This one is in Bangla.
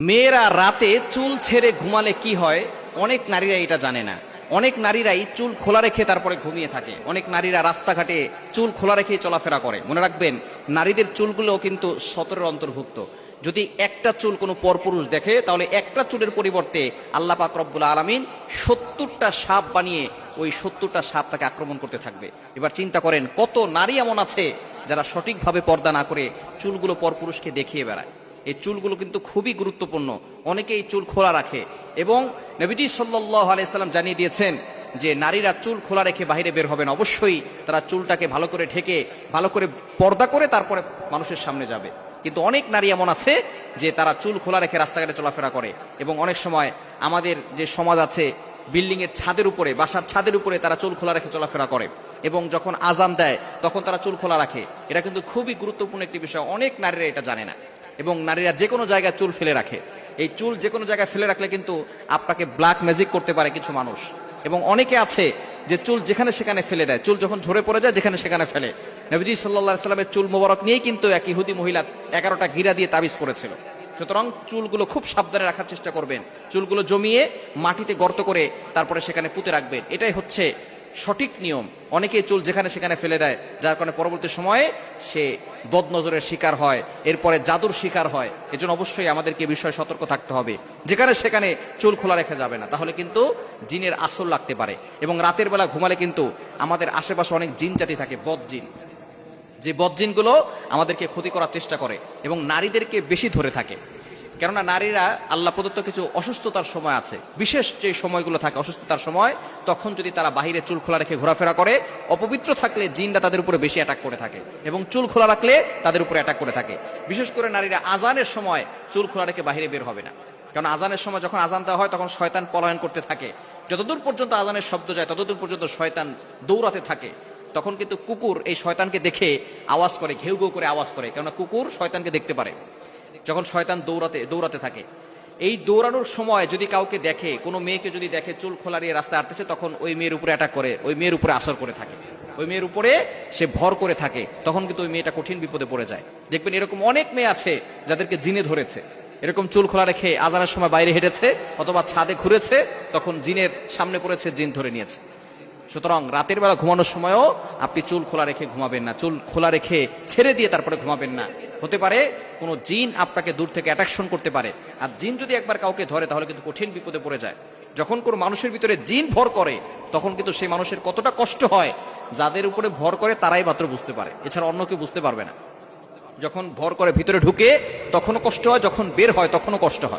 মেয়েরা রাতে চুল ছেড়ে ঘুমালে কি হয়? অনেক নারীরা এটা জানে না। অনেক নারীরাই চুল খোলা রেখে তারপরে ঘুমিয়ে থাকে। অনেক নারীরা রাস্তাঘাটে চুল খোলা রেখে চলাফেরা করে। মনে রাখবেন, নারীদের চুলগুলো কিন্তু 17 অন্তর্ভুক্ত। যদি একটা চুল কোনো পরপুরুষ দেখে, তাহলে একটা চুলের পরিবর্তে আল্লাহ পাক রব্বুল আলামিন 70টা সাপ বানিয়ে ওই 70টা সাপ তাকে আক্রমণ করতে থাকবে। এবার চিন্তা করেন, কত নারী এমন আছে যারা সঠিকভাবে পর্দা না করে চুলগুলো পরপুরুষকে দেখিয়ে বেড়ায়। এই চুলগুলো কিন্তু খুবই গুরুত্বপূর্ণ। অনেকে এই চুল খোলা রাখে এবং নবীজি সাল্লাল্লাহু আলাইহি সাল্লাম জানিয়ে দিয়েছেন যে নারীরা চুল খোলা রেখে বাইরে বের হবেন। অবশ্যই তারা চুলটাকে ভালো করে ঢেকে, ভালো করে পর্দা করে তারপরে মানুষের সামনে যাবে। কিন্তু অনেক নারী এমন আছে যে তারা চুল খোলা রেখে রাস্তাঘাটে চলাফেরা করে। এবং অনেক সময় আমাদের যে সমাজ আছে, বিল্ডিং এর ছাদের উপরে, বাসার ছাদের উপরে তারা চুল খোলা রেখে চলাফেরা করে এবং যখন আজান দেয় তখন তারা চুল খোলা রাখে। এটা কিন্তু খুবই গুরুত্বপূর্ণ একটি বিষয়। অনেক নারীরা এটা জানে না এবং নারীরা যে কোনো জায়গায় চুল ফেলে রাখে। এই চুল যে কোনো জায়গায় ফেলে রাখলে কিন্তু আপনাকে ব্ল্যাক ম্যাজিক করতে পারে কিছু মানুষ। এবং অনেকে আছে যে চুল যেখানে সেখানে ফেলে দেয়, চুল যখন ঝরে পড়ে যায় যেখানে সেখানে ফেলে। নবীজি সাল্লাল্লাহু আলাইহি সাল্লামের চুল মোবারক নিয়েই কিন্তু এক ইহুদি মহিলা 11টা গিরা দিয়ে তাবিজ করেছিল। সুতরাং চুলগুলো খুব সাবধানে রাখার চেষ্টা করবেন। চুলগুলো জমিয়ে মাটিতে গর্ত করে তারপরে সেখানে পুঁতে রাখবেন। এটাই হচ্ছে সঠিক নিয়ম। অনেকে চুল যেখানে সেখানে ফেলে দেয়, যার কারণে পরবর্তী সময়ে সে বদনজরের শিকার হয়, এরপরে জাদুর শিকার হয়। এজন্য অবশ্যই আমাদেরকে বিষয়ে সতর্ক থাকতে হবে। যেখানে সেখানে চুল খোলা রেখে যাবে না, তাহলে কিন্তু জিনের আসর লাগতে পারে। এবং রাতের বেলা ঘুমালে কিন্তু আমাদের আশেপাশে অনেক জিন জাতি থাকে, বদজিন। যে বদজিনগুলো আমাদেরকে ক্ষতি করার চেষ্টা করে এবং নারীদেরকে বেশি ধরে থাকে। কেননা নারীরা আল্লাহ প্রদত্ত কিছু অসুস্থতার সময় আছে, বিশেষ যে সময়গুলো থাকে অসুস্থতার সময়, তখন যদি তারা বাহিরে চুল খোলা রেখে ঘোরাফেরা করে, অপবিত্র থাকলে জিনরা তাদের উপরে বেশি অ্যাটাক করে থাকে এবং চুল খোলা রাখলে তাদের উপরে অ্যাটাক করে থাকে। বিশেষ করে নারীরা আজানের সময় চুল খোলা রেখে বাহিরে বের হবে না। কারণ আজানের সময় যখন আজান দেওয়া হয় তখন শয়তান পলায়ন করতে থাকে। যতদূর পর্যন্ত আজানের শব্দ যায় ততদূর পর্যন্ত শয়তান দৌড়াতে থাকে। তখন কিন্তু কুকুর এই শয়তানকে দেখে আওয়াজ করে, ঘেউ ঘেউ করে আওয়াজ করে, কেননা কুকুর শয়তানকে দেখতে পারে যখন শয়তান দৌড়াতে থাকে। এই দৌড়ানোর সময় যদি কাউকে দেখে, কোনো মেয়েকে যদি দেখে চুল খোলা দিয়ে রাস্তায় হাঁটতেছে, তখন ওই মেয়ের উপরে অ্যাটাক করে, ওই মেয়ের উপরে আসর করে থাকে, ওই মেয়ের উপরে সে ভর করে থাকে। তখন কিন্তু ওই মেয়েটা কঠিন বিপদে পড়ে যায়। দেখবেন এরকম অনেক মেয়ে আছে যাদেরকে জিনে ধরেছে। এরকম চুল খোলা রেখে আজানের সময় বাইরে হেঁটেছে অথবা ছাদে ঘুরেছে, তখন জিনের সামনে পড়েছে, জিন ধরে নিয়েছে। সুতরাং রাতের বেলা ঘুমানোর সময়ও আপনি চুল খোলা রেখে ঘুমাবেন না, চুল খোলা রেখে ছেড়ে দিয়ে তারপরে ঘুমাবেন না। হতে পারে কোনো জিন আপনাকে দূর থেকে অ্যাট্রাকশন করতে পারে, আর জিন যদি একবার কাউকে ধরে তাহলে কিন্তু কঠিন বিপদে পড়ে যায়। যখন কোনো মানুষের ভিতরে জিন ভর করে তখন কিন্তু সেই মানুষের কতটা কষ্ট হয়, যাদের উপরে ভর করে তারাই মাত্র বুঝতে পারে, এছাড়া অন্য কেউ বুঝতে পারবে না। যখন ভর করে ভিতরে ঢুকে তখনও কষ্ট হয়, যখন বের হয় তখনও কষ্ট হয়।